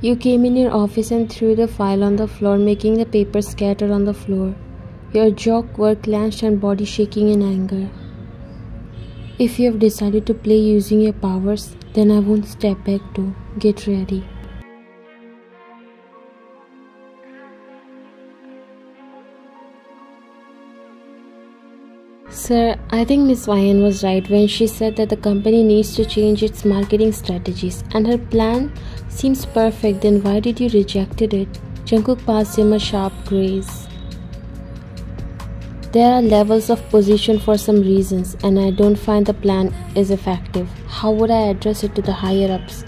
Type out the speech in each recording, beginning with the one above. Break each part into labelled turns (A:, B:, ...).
A: You came in your office and threw the file on the floor, making the papers scatter on the floor. Your jaw were clenched and body shaking in anger. If you have decided to play using your powers, then I won't step back too. Get ready. Sir, I think Miss Ryan was right when she said that the company needs to change its marketing strategies, and her plan seems perfect. Then why did you reject it? Jungkook passed him a sharp gaze. There are levels of position for some reasons, and I don't find the plan is effective. How would I address it to the higher ups?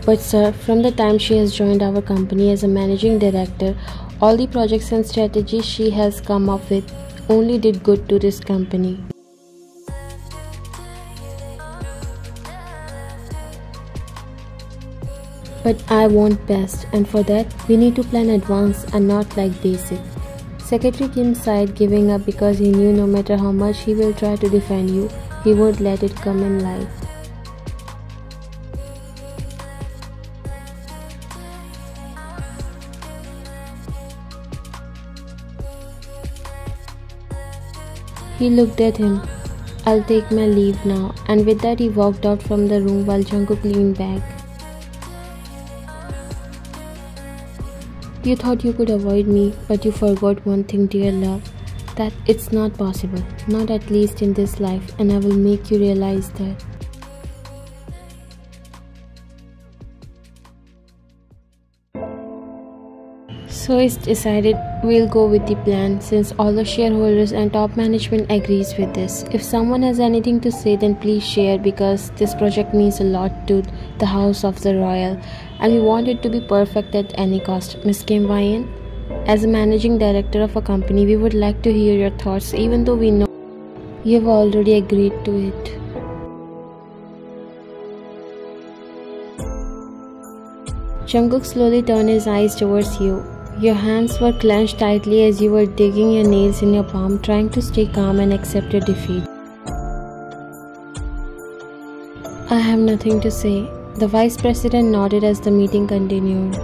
A: But sir, from the time she has joined our company as a managing director, all the projects and strategies she has come up with only did good to this company. But I want best, and for that we need to plan advanced and not like basic. Secretary Kim sighed, giving up because he knew no matter how much he will try to defend you, he won't let it come in light. He looked at him. I'll take my leave now, and with that he walked out from the room while Jungkook leaned back. You thought you could avoid me, but you forgot one thing, dear love, that it's not possible, not at least in this life, and I will make you realize that. So it's decided we'll go with the plan since all the shareholders and top management agrees with this. If someone has anything to say, then please share, because this project means a lot to the House of the Royal and we want it to be perfect at any cost. Miss Kim Ryan, as a managing director of a company, we would like to hear your thoughts, even though we know you have already agreed to it. Jungkook slowly turned his eyes towards you. Your hands were clenched tightly as you were digging your nails in your palm, trying to stay calm and accept your defeat. I have nothing to say. The Vice President nodded as the meeting continued.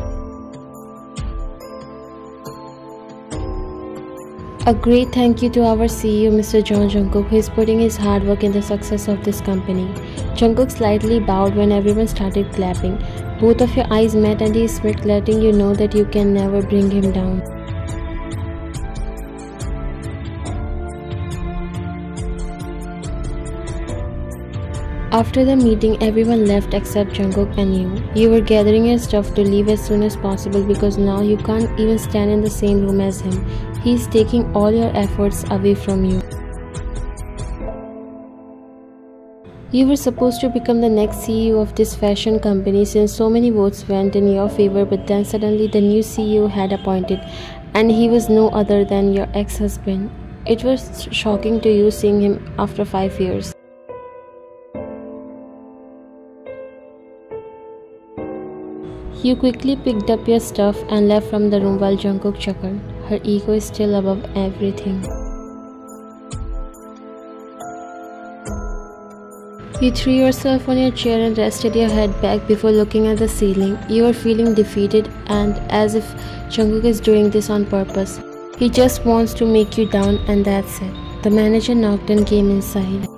A: A great thank you to our CEO, Mr. John Jungkook, who is putting his hard work in the success of this company. Jungkook slightly bowed when everyone started clapping. Both of your eyes met and he smirked, letting you know that you can never bring him down. After the meeting, everyone left except Jungkook and you. You were gathering your stuff to leave as soon as possible because now you can't even stand in the same room as him. He's taking all your efforts away from you. You were supposed to become the next CEO of this fashion company since so many votes went in your favor, but then suddenly the new CEO had appointed, and he was no other than your ex-husband. It was shocking to you seeing him after 5 years. You quickly picked up your stuff and left from the room while Jungkook chuckled. Her ego is still above everything. You threw yourself on your chair and rested your head back before looking at the ceiling. You were feeling defeated and as if Jungkook is doing this on purpose. He just wants to make you down and that's it. The manager knocked and came inside.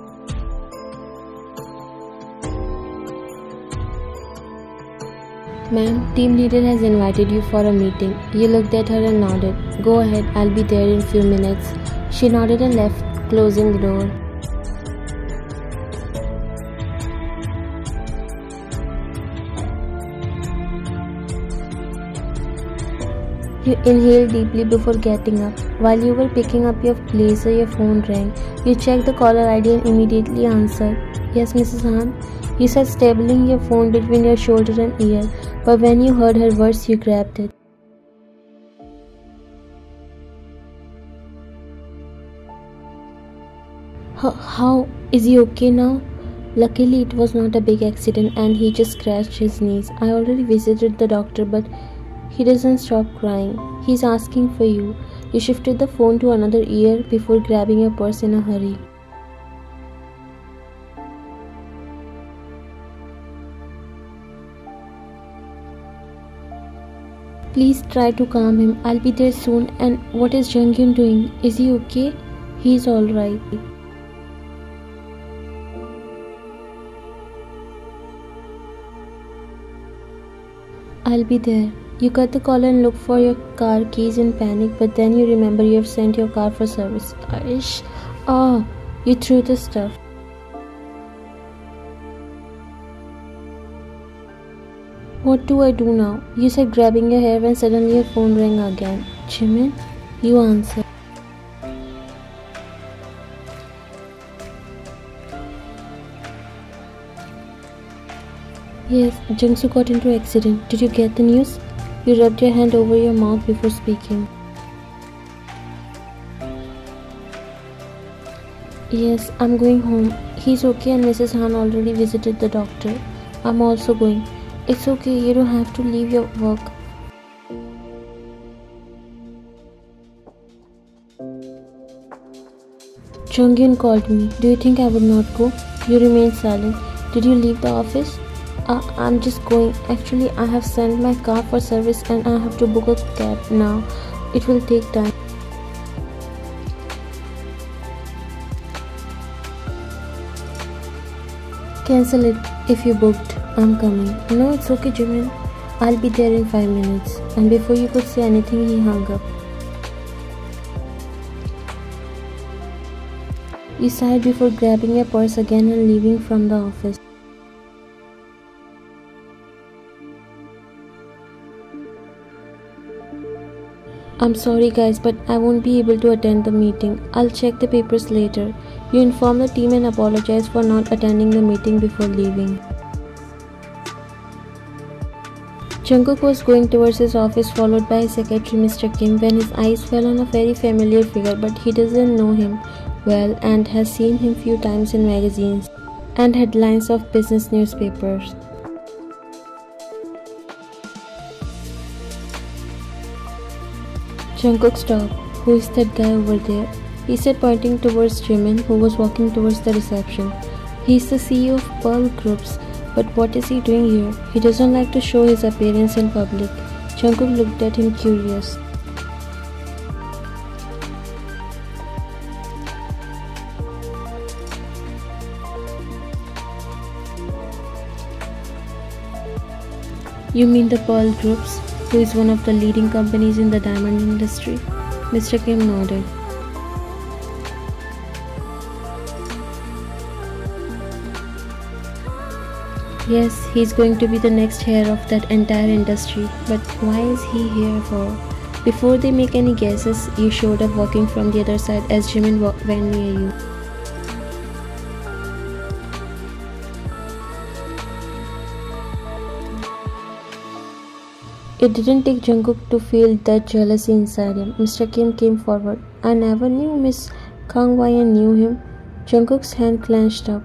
A: Ma'am, team leader has invited you for a meeting. You looked at her and nodded. Go ahead, I'll be there in a few minutes. She nodded and left, closing the door. You inhaled deeply before getting up. While you were picking up your blazer, your phone rang. You checked the caller ID and immediately answered. Yes, Mrs. Han? You said, stabling your phone between your shoulder and ear, but when you heard her words, you grabbed it. How? Is he okay now? Luckily, it was not a big accident and he just scratched his knees. I already visited the doctor, but he doesn't stop crying. He's asking for you. You shifted the phone to another ear before grabbing your purse in a hurry. Please try to calm him. I'll be there soon. And what is Junghyun doing? Is he okay? He's alright. I'll be there. You cut the call and look for your car keys in panic, but then you remember you have sent your car for service. Aish. Oh, you threw the stuff. What do I do now? You said grabbing your hair when suddenly your phone rang again. Jimin, you answer. Yes, Jungsu got into an accident. Did you get the news? You rubbed your hand over your mouth before speaking. Yes, I'm going home. He's okay and Mrs. Han already visited the doctor. I'm also going. It's okay, you don't have to leave your work. Junghyun called me. Do you think I would not go? You remained silent. Did you leave the office? I'm just going. Actually, I have sent my car for service and I have to book a cab now. It will take time. Cancel it if you booked. I'm coming. No, it's okay, Jimin. I'll be there in 5 minutes. And before you could say anything, he hung up. You sighed before grabbing your purse again and leaving from the office. I'm sorry guys, but I won't be able to attend the meeting. I'll check the papers later. You inform the team and apologize for not attending the meeting before leaving. Jungkook was going towards his office followed by his secretary Mr. Kim when his eyes fell on a very familiar figure, but he doesn't know him well and has seen him few times in magazines and headlines of business newspapers. Jungkook stopped. Who is that guy over there? He said, pointing towards Jimin, who was walking towards the reception. He's the CEO of Pearl Groups, but what is he doing here? He doesn't like to show his appearance in public. Jungkook looked at him curious. You mean the Pearl Groups, who is one of the leading companies in the diamond industry? Mr. Kim nodded. Yes, he's going to be the next heir of that entire industry. But why is he here for? Before they make any guesses, you showed up walking from the other side as Jimin went near you. It didn't take Jungkook to feel that jealousy inside him. Mr. Kim came forward. I never knew Miss Kang Wyan knew him. Jungkook's hand clenched up.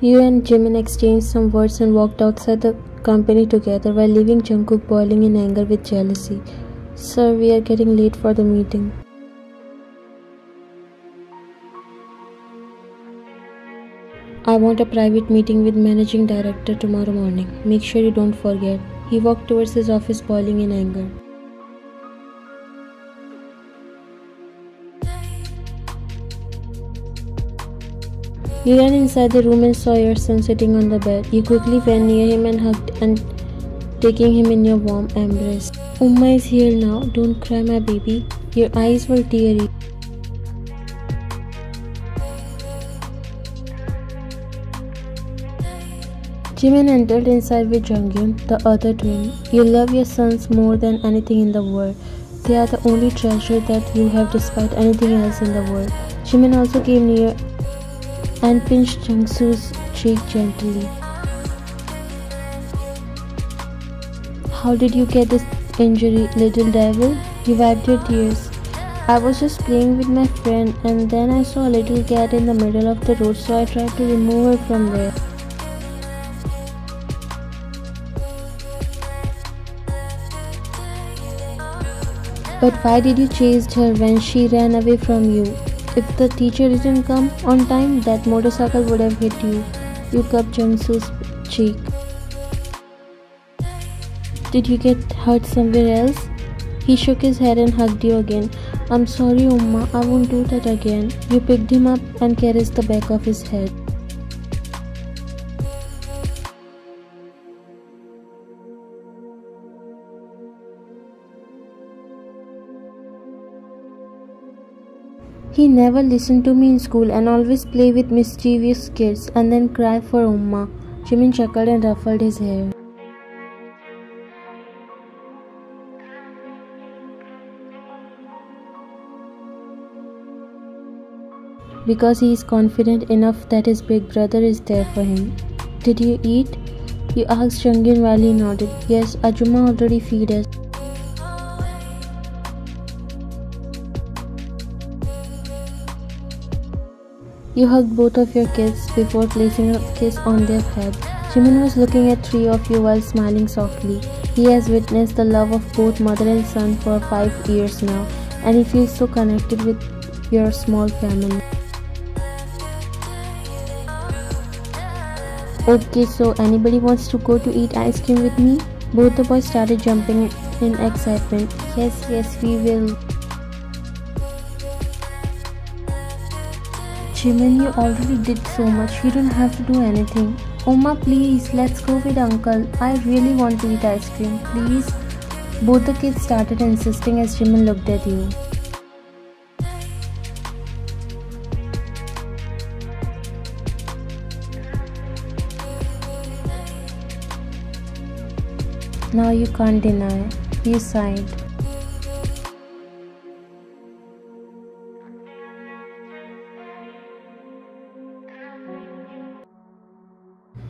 A: You and Jimin exchanged some words and walked outside the company together while leaving Jungkook boiling in anger with jealousy. Sir, we are getting late for the meeting. I want a private meeting with managing director tomorrow morning. Make sure you don't forget. He walked towards his office boiling in anger. You ran inside the room and saw your son sitting on the bed. You quickly went near him and hugged and taking him in your warm embrace. Umma is here now. Don't cry, my baby. Your eyes were teary. Jimin entered inside with Junghyun, the other twin. You love your sons more than anything in the world. They are the only treasure that you have despite anything else in the world. Jimin also came near and pinched Jungsu's cheek gently. How did you get this injury, little devil? You wiped your tears. I was just playing with my friend and then I saw a little cat in the middle of the road, so I tried to remove her from there. But why did you chase her when she ran away from you? If the teacher didn't come on time, that motorcycle would have hit you. You cupped Jungsu's cheek. Did you get hurt somewhere else? He shook his head and hugged you again. I'm sorry, Umma, I won't do that again. You picked him up and caressed the back of his head. He never listened to me in school and always play with mischievous kids and then cry for Umma. Jimin chuckled and ruffled his hair. Because he is confident enough that his big brother is there for him. Did you eat? You asked Jungin while he nodded. Yes, Ajuma already feed us. You hugged both of your kids before placing a kiss on their head. Jimin was looking at three of you while smiling softly. He has witnessed the love of both mother and son for 5 years now, and he feels so connected with your small family. Okay, so anybody wants to go to eat ice cream with me? Both the boys started jumping in excitement. Yes, we will. Jimin, you already did so much. You don't have to do anything. Oma, please, let's go with uncle. I really want to eat ice cream. Please. Both the kids started insisting as Jimin looked at you. Now you can't deny. You sighed.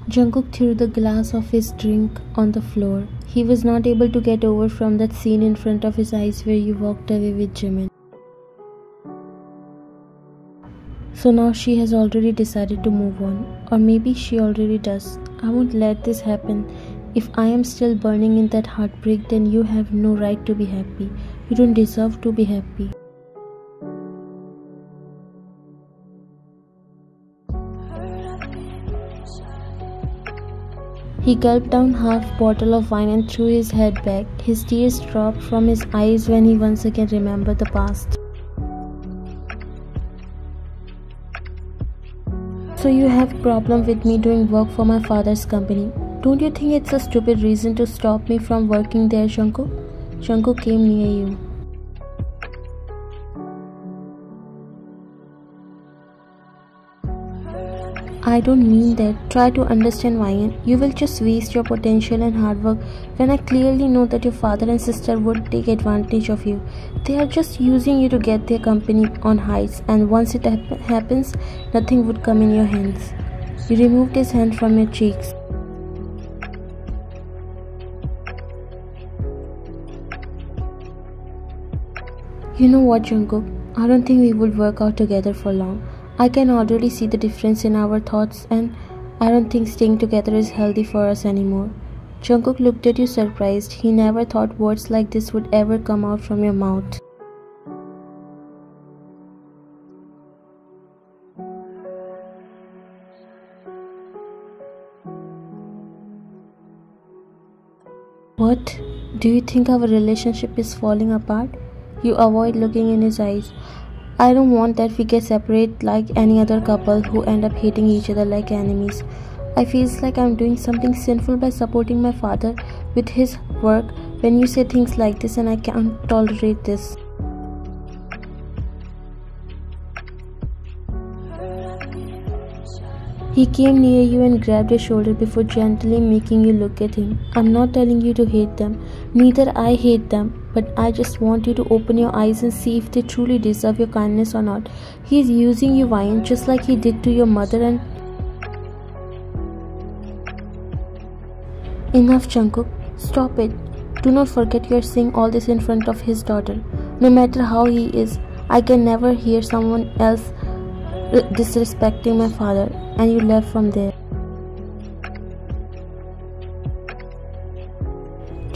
A: Jungkook threw the glass of his drink on the floor. He was not able to get over from that scene in front of his eyes where you walked away with Jimin. So now she has already decided to move on. Or maybe she already does. I won't let this happen. If I am still burning in that heartbreak, then you have no right to be happy. You don't deserve to be happy. He gulped down half bottle of wine and threw his head back. His tears dropped from his eyes when he once again remembered the past. So you have problem with me doing work for my father's company. Don't you think it's a stupid reason to stop me from working there, Jungkook? Jungkook came near you. I don't mean that. Try to understand why. You will just waste your potential and hard work when I clearly know that your father and sister would take advantage of you. They are just using you to get their company on heights, and once it happens, nothing would come in your hands. You removed his hand from your cheeks. You know what, Jungkook? I don't think we would work out together for long. I can already see the difference in our thoughts, and I don't think staying together is healthy for us anymore. Jungkook looked at you surprised. He never thought words like this would ever come out from your mouth. What? Do you think our relationship is falling apart? You avoid looking in his eyes. I don't want that we get separate like any other couple who end up hating each other like enemies. I feels like I'm doing something sinful by supporting my father with his work when you say things like this, and I can't tolerate this. He came near you and grabbed your shoulder before gently making you look at him. I'm not telling you to hate them. Neither I hate them. But I just want you to open your eyes and see if they truly deserve your kindness or not. He is using you, Vian, just like he did to your mother and... Enough, Jungkook. Stop it. Do not forget you are saying all this in front of his daughter. No matter how he is, I can never hear someone else disrespecting my father. And you left from there.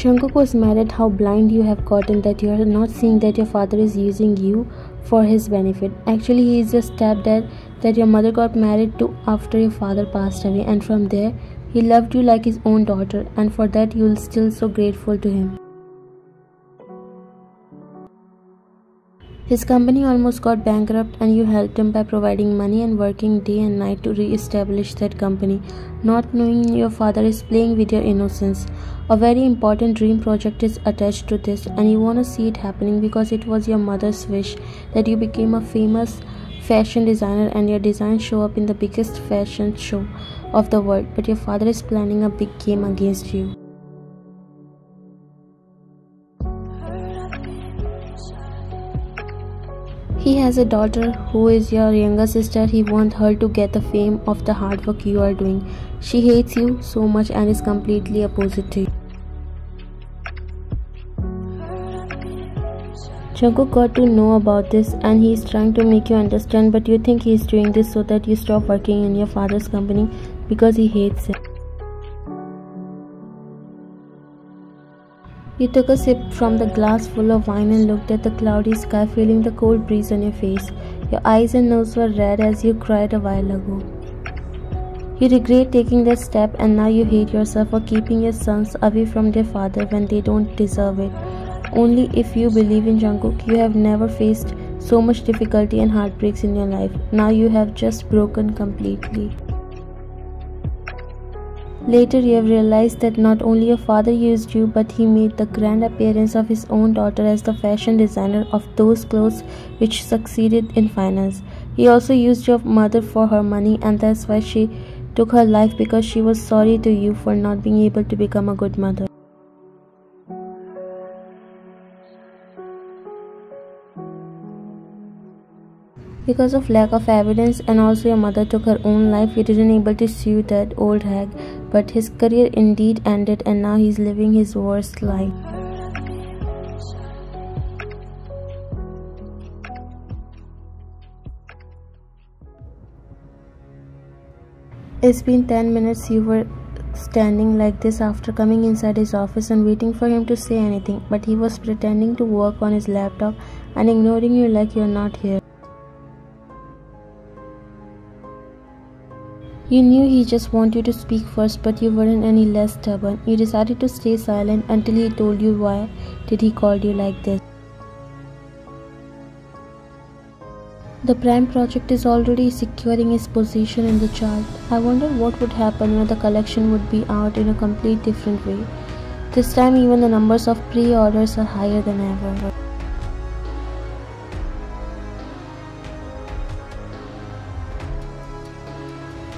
A: Jungkook was mad at how blind you have gotten, that you are not seeing that your father is using you for his benefit. Actually, he is your stepdad that your mother got married to after your father passed away, and from there, he loved you like his own daughter, and for that you will still so grateful to him. His company almost got bankrupt and you helped him by providing money and working day and night to re-establish that company, not knowing your father is playing with your innocence. A very important dream project is attached to this and you want to see it happening because it was your mother's wish that you became a famous fashion designer and your designs show up in the biggest fashion show of the world, but your father is planning a big game against you. He has a daughter who is your younger sister. He wants her to get the fame of the hard work you are doing. She hates you so much and is completely opposite to you. Jungkook got to know about this and he is trying to make you understand, but you think he is doing this so that you stop working in your father's company because he hates it. You took a sip from the glass full of wine and looked at the cloudy sky, feeling the cold breeze on your face. Your eyes and nose were red as you cried a while ago. You regret taking that step and now you hate yourself for keeping your sons away from their father when they don't deserve it. Only if you believe in Jungkook, you have never faced so much difficulty and heartbreaks in your life. Now you have just broken completely. Later you have realized that not only your father used you, but he made the grand appearance of his own daughter as the fashion designer of those clothes which succeeded in finance. He also used your mother for her money and that's why she took her life, because she was sorry to you for not being able to become a good mother. Because of lack of evidence and also your mother took her own life, you didn't able to sue that old hag, but his career indeed ended and now he's living his worst life. It's been 10 minutes you were standing like this after coming inside his office and waiting for him to say anything, but he was pretending to work on his laptop and ignoring you like you're not here. You knew he just wanted you to speak first, but you weren't any less stubborn. You decided to stay silent until he told you why did he call you like this. The Prime project is already securing its position in the chart. I wonder what would happen when the collection would be out in a complete different way. This time even the numbers of pre-orders are higher than ever.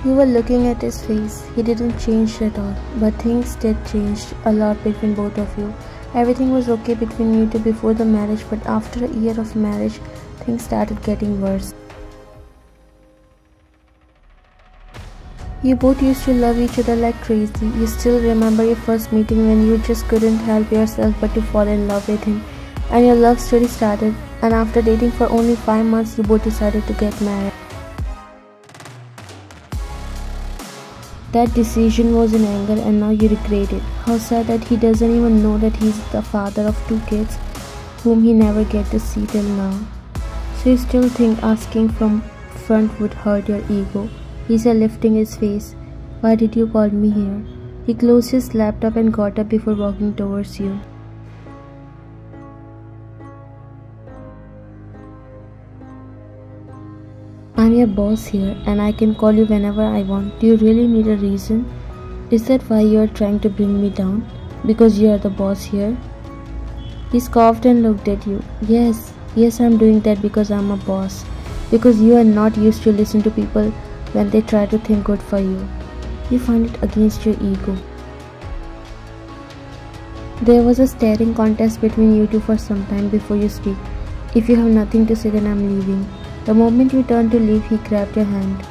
A: You were looking at his face. He didn't change at all, but things did change a lot between both of you. Everything was okay between you two before the marriage, but after a year of marriage, things started getting worse. You both used to love each other like crazy. You still remember your first meeting when you just couldn't help yourself but to fall in love with him. And your love story started, and after dating for only 5 months, you both decided to get married. That decision was in anger and now you regret it. How sad that he doesn't even know that he's the father of 2 kids whom he never get to see till now. So you still think asking from front would hurt your ego. He said, lifting his face. Why did you call me here? He closed his laptop and got up before walking towards you. I'm your boss here and I can call you whenever I want. Do you really need a reason? Is that why you are trying to bring me down? Because you are the boss here? He scoffed and looked at you. Yes, I'm doing that because I'm a boss. Because you are not used to listen to people when they try to think good for you. You find it against your ego. There was a staring contest between you two for some time before you speak. If you have nothing to say, then I'm leaving. The moment you turned to leave, he grabbed your hand.